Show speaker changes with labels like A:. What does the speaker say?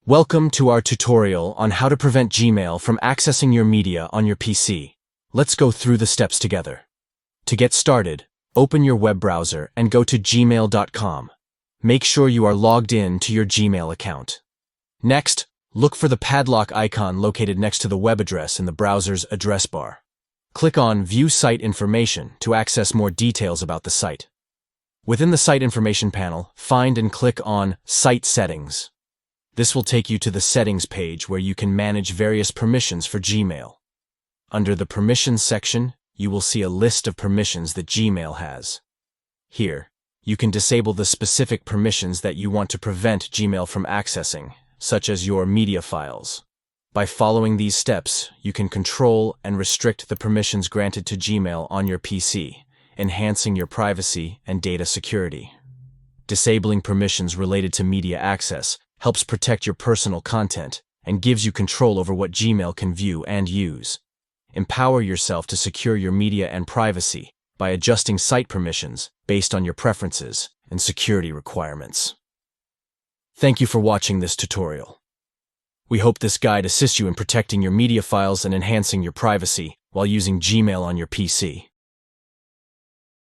A: Welcome to our tutorial on how to prevent Gmail from accessing your media on your PC. Let's go through the steps together. To get started, open your web browser and go to gmail.com. Make sure you are logged in to your Gmail account. Next, look for the padlock icon located next to the web address in the browser's address bar. Click on View Site Information to access more details about the site. Within the Site Information panel, find and click on Site Settings. This will take you to the Settings page where you can manage various permissions for Gmail. Under the Permissions section, you will see a list of permissions that Gmail has. Here, you can disable the specific permissions that you want to prevent Gmail from accessing, such as your media files. By following these steps, you can control and restrict the permissions granted to Gmail on your PC, enhancing your privacy and data security. Disabling permissions related to media access helps protect your personal content and gives you control over what Gmail can view and use. Empower yourself to secure your media and privacy by adjusting site permissions based on your preferences and security requirements. Thank you for watching this tutorial. We hope this guide assists you in protecting your media files and enhancing your privacy while using Gmail on your PC.